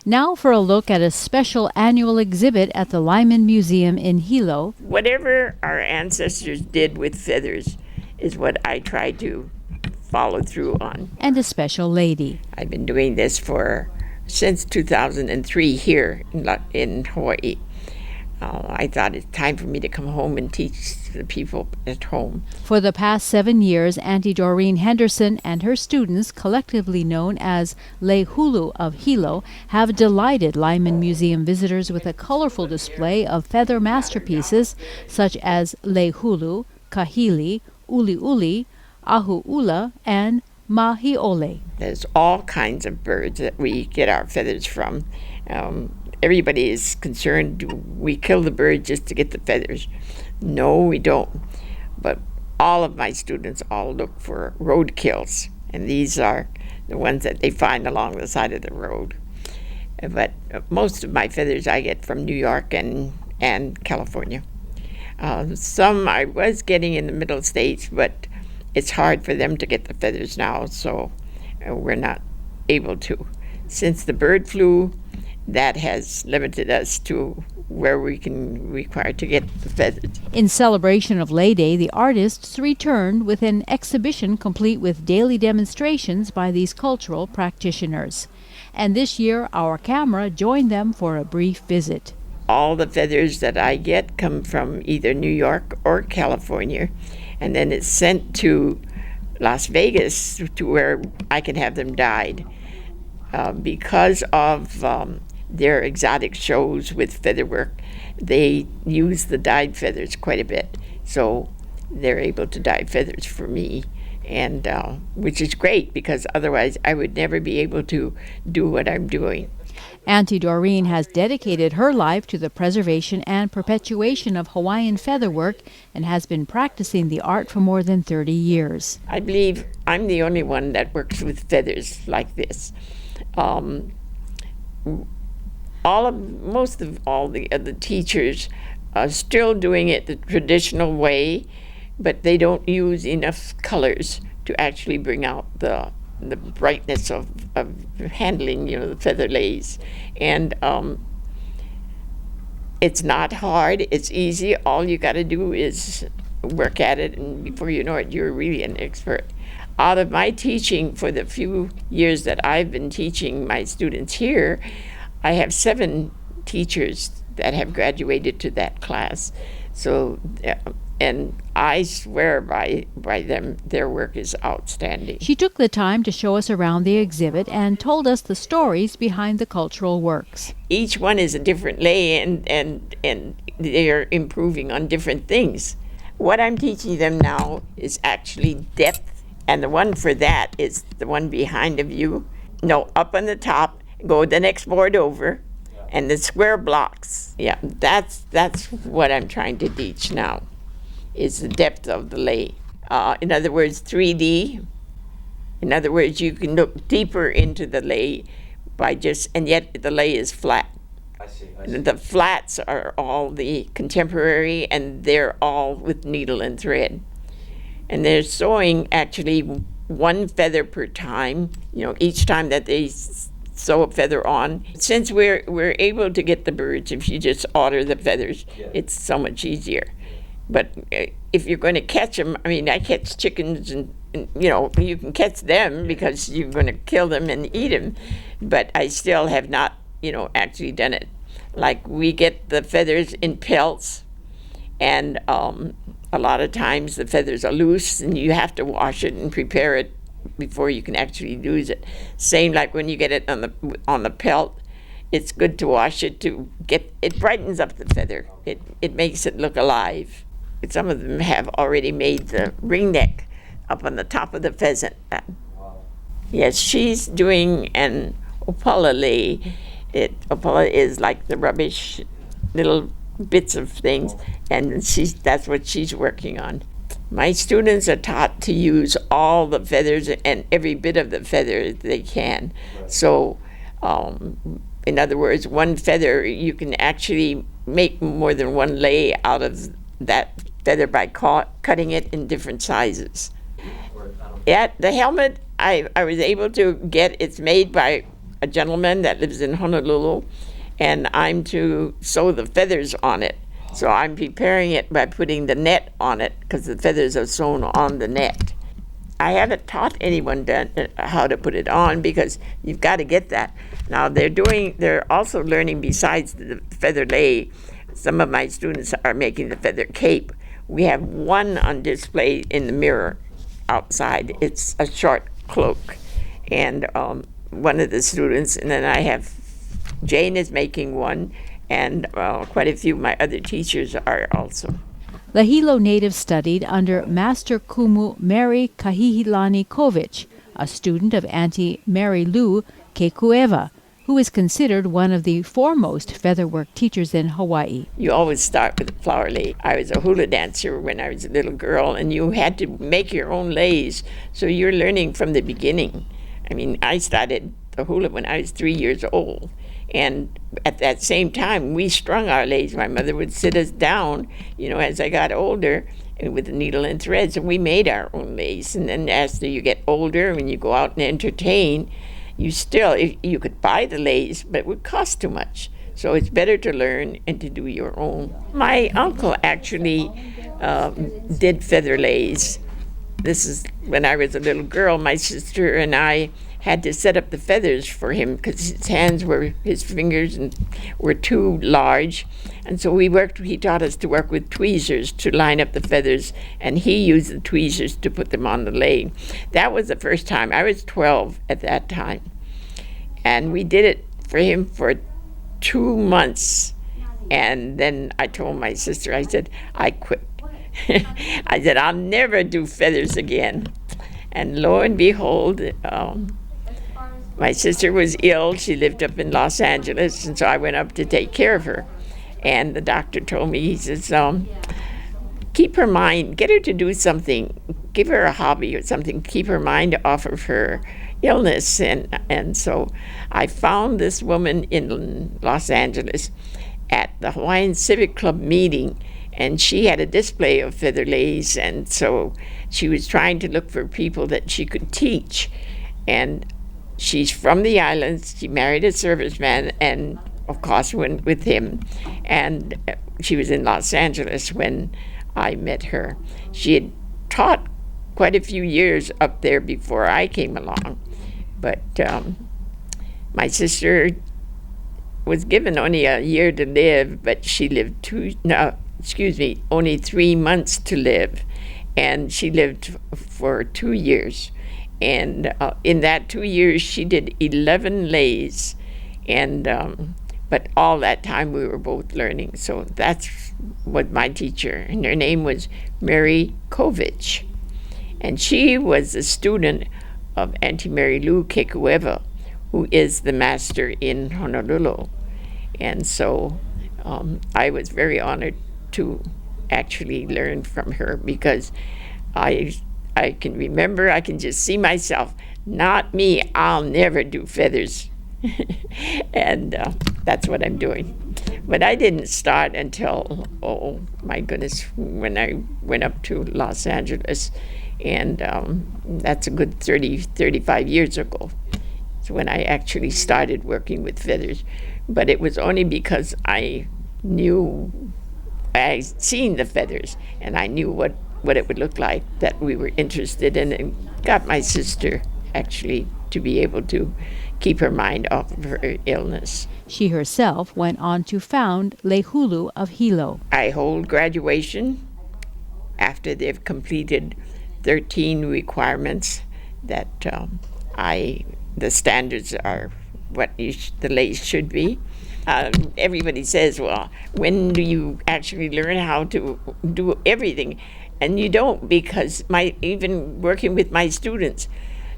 Now for a look at a special annual exhibit at the Lyman Museum in Hilo. Whatever our ancestors did with feathers is what I try to follow through on. And a special lady. I've been doing this since 2003 here in Hawaii. I thought it's time for me to come home and teach the people at home. For the past 7 years, Aunty Doreen Henderson and her students, collectively known as Le Hulu of Hilo, have delighted Lyman Museum visitors with a colorful display of feather masterpieces such as Le Hulu, Kahili, Uli Uli, Ahu'ula, and Mahi'ole. There's all kinds of birds that we get our feathers from. Everybody is concerned, do we kill the bird just to get the feathers? No, we don't. But all of my students all look for roadkills, and these are the ones that they find along the side of the road. But most of my feathers I get from New York and California. Some I was getting in the Middle States, but it's hard for them to get the feathers now, so we're not able to. Since the bird flu, that has limited us to where we can require to get the feathers. In celebration of Lay Day, the artists returned with an exhibition complete with daily demonstrations by these cultural practitioners. And this year, our camera joined them for a brief visit. All the feathers that I get come from either New York or California, and then it's sent to Las Vegas to where I can have them dyed. Because of their exotic shows with Featherwork, they use the dyed feathers quite a bit. So they're able to dye feathers for me, and which is great because otherwise I would never be able to do what I'm doing. Aunty Doreen has dedicated her life to the preservation and perpetuation of Hawaiian featherwork and has been practicing the art for more than 30 years. I believe I'm the only one that works with feathers like this. Most of all the other teachers are still doing it the traditional way, but they don't use enough colors to actually bring out the brightness of handling, the feather lace. And it's not hard, it's easy. All you got to do is work at it, and before you know it, you're really an expert. Out of my teaching, for the few years that I've been teaching my students here, I have 7 teachers that have graduated to that class. So, and I swear by them, their work is outstanding. She took the time to show us around the exhibit and told us the stories behind the cultural works. Each one is a different lay, and they're improving on different things. What I'm teaching them now is actually depth, and the one for that is the one behind of you. No, up on the top, go the next board over, and the square blocks. Yeah, that's what I'm trying to teach now, is the depth of the lay. In other words, 3D. In other words, you can look deeper into the lay and yet the lay is flat. I see. The flats are all the contemporary, and they're all with needle and thread. And they're sewing actually 1 feather per time, each time that they sew a feather on. Since we're able to get the birds, if you just order the feathers, it's so much easier. But if you're going to catch them, I catch chickens, and you can catch them because you're going to kill them and eat them. But I still have not, actually done it. Like, we get the feathers in pelts, and a lot of times the feathers are loose, and you have to wash it and prepare it before you can actually use it. Same like when you get it on the pelt, it's good to wash it it brightens up the feather. It makes it look alive. Some of them have already made the ring neck up on the top of the pheasant. Yes, she's doing an opala lay. Opala is like the rubbish, little bits of things, and that's what she's working on. My students are taught to use all the feathers and every bit of the feather they can. So, in other words, 1 feather, you can actually make more than 1 lay out of that feather by cutting it in different sizes. Yeah, the helmet I was able to get, it's made by a gentleman that lives in Honolulu, and I'm to sew the feathers on it. So I'm preparing it by putting the net on it because the feathers are sewn on the net. I haven't taught anyone how to put it on because you've got to get that. Now they're also learning besides the feather lei. Some of my students are making the feather cape. We have one on display in the mirror outside. It's a short cloak. And one of the students, and then I have Jane is making one, and quite a few of my other teachers are also. The Hilo native studied under Master Kumu Mary Kahihilani Kovich, a student of Aunty Mary Lou Kekuewa, who is considered one of the foremost featherwork teachers in Hawaii. You always start with a flower lei. I was a hula dancer when I was a little girl, and you had to make your own leis, so you're learning from the beginning. I mean, I started the hula when I was 3 years old. And at that same time, we strung our leis. My mother would sit us down, as I got older, and with the needle and threads, and we made our own leis. And then as you get older, when you go out and entertain, you could buy the leis, but it would cost too much. So it's better to learn and to do your own. My uncle actually did feather leis. This is when I was a little girl. My sister and I had to set up the feathers for him because his fingers were too large. And so he taught us to work with tweezers to line up the feathers, and he used the tweezers to put them on the lei. That was the first time. I was 12 at that time. And we did it for him for 2 months. And then I told my sister, I said, I quit. I said, I'll never do feathers again. And lo and behold, my sister was ill. She lived up in Los Angeles, and so I went up to take care of her. And the doctor told me, he says, keep her mind, get her to do something, give her a hobby or something, keep her mind off of her illness. And so I found this woman in Los Angeles at the Hawaiian Civic Club meeting, and she had a display of feather leis, and so she was trying to look for people that she could teach. And she's from the islands. She married a serviceman and, of course, went with him. And she was in Los Angeles when I met her. She had taught quite a few years up there before I came along. But my sister was given only a year to live, but she lived only 3 months to live. And she lived for 2 years. And in that 2 years, she did 11 leis. And but all that time we were both learning. So that's what my teacher, and her name was Mary Kovich. And she was a student of Aunty Mary Lou Kekuewa, who is the master in Honolulu. And so I was very honored to actually learn from her, because I can remember, I can just see myself, not me, I'll never do feathers. And that's what I'm doing. But I didn't start until, oh my goodness, when I went up to Los Angeles. And that's a good 35 years ago. It's when I actually started working with feathers. But it was only because I seen the feathers, and I knew what it would look like, that we were interested in, and got my sister actually to be able to keep her mind off of her illness. She herself went on to found Le Hulu of Hilo. I hold graduation after they've completed 13 requirements that the standards are what the leis should be. Everybody says, well, when do you actually learn how to do everything? And you don't, because even working with my students,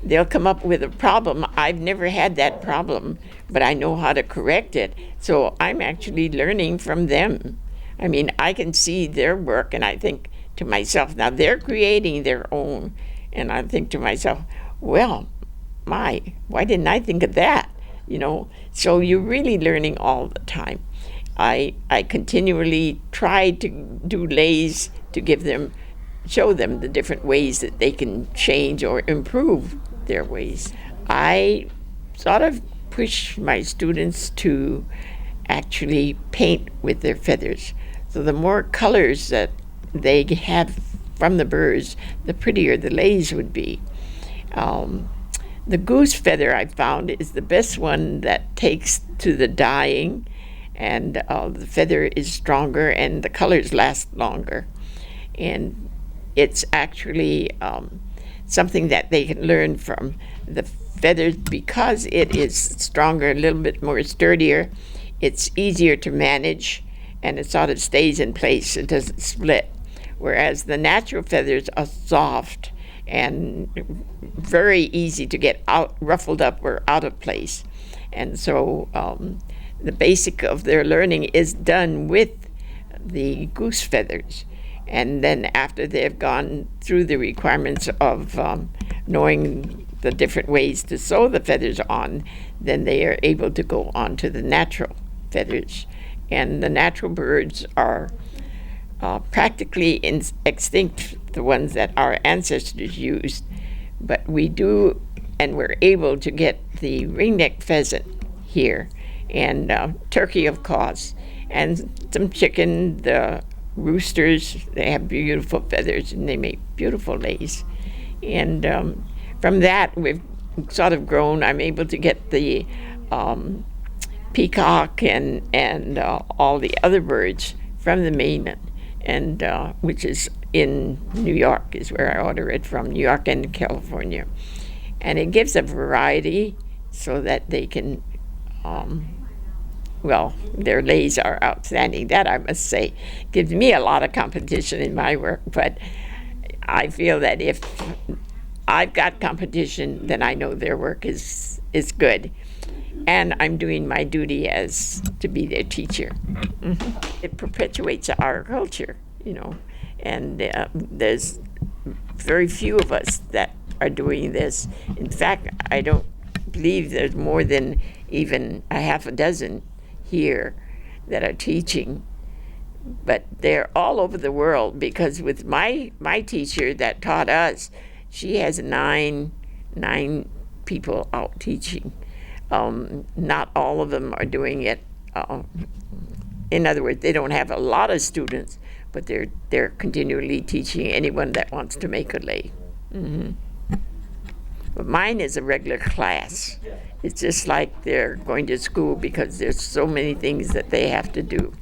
they'll come up with a problem. I've never had that problem, but I know how to correct it. So I'm actually learning from them. I mean, I can see their work, and I think to myself, now they're creating their own. And I think to myself, well, why didn't I think of that? So you're really learning all the time. I continually try to do leis to show them the different ways that they can change or improve their ways. I sort of push my students to actually paint with their feathers. So the more colors that they have from the birds, the prettier the leis would be. The goose feather I found is the best one that takes to the dyeing, and the feather is stronger and the colors last longer. And it's actually something that they can learn from the feathers because it is stronger, a little bit more sturdier. It's easier to manage, and it sort of stays in place. It doesn't split. Whereas the natural feathers are soft and very easy to get out, ruffled up or out of place. And so the basic of their learning is done with the goose feathers. And then after they've gone through the requirements of knowing the different ways to sew the feathers on, then they are able to go on to the natural feathers. And the natural birds are practically extinct, the ones that our ancestors used. But we do, and we're able to get the ringneck pheasant here, and turkey, of course, and some chicken. The roosters, they have beautiful feathers, and they make beautiful leis. And from that, we've sort of grown. I'm able to get the peacock and all the other birds from the mainland, and which is in New York, is where I order it from, New York and California. And it gives a variety so that they can, their leis are outstanding. That, I must say, gives me a lot of competition in my work. But I feel that if I've got competition, then I know their work is good. And I'm doing my duty as to be their teacher. Mm-hmm. It perpetuates our culture, and there's very few of us that are doing this. In fact, I don't believe there's more than even a half a dozen here that are teaching, but they're all over the world, because with my teacher that taught us, she has nine people out teaching. Not all of them are doing it. In other words, they don't have a lot of students, but they're continually teaching anyone that wants to make a lei. Mm-hmm. But mine is a regular class. It's just like they're going to school, because there's so many things that they have to do.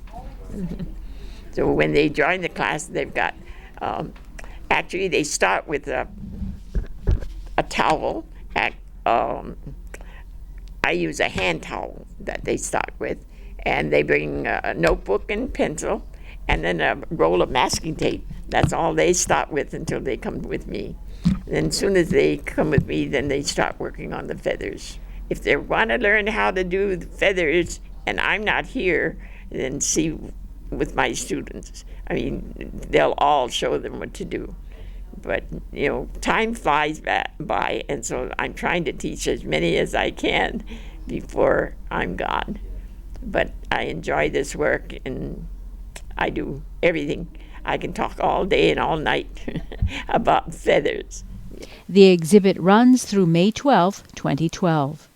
Mm-hmm. So when they join the class, they've got, actually they start with a towel. I use a hand towel that they start with, and they bring a notebook and pencil, and then a roll of masking tape. That's all they start with until they come with me. And as soon as they come with me, then they start working on the feathers. If they want to learn how to do the feathers, and I'm not here, then see with my students. I mean, they'll all show them what to do. But, time flies by, and so I'm trying to teach as many as I can before I'm gone. But I enjoy this work, and I do everything. I can talk all day and all night about feathers. The exhibit runs through May 12, 2012.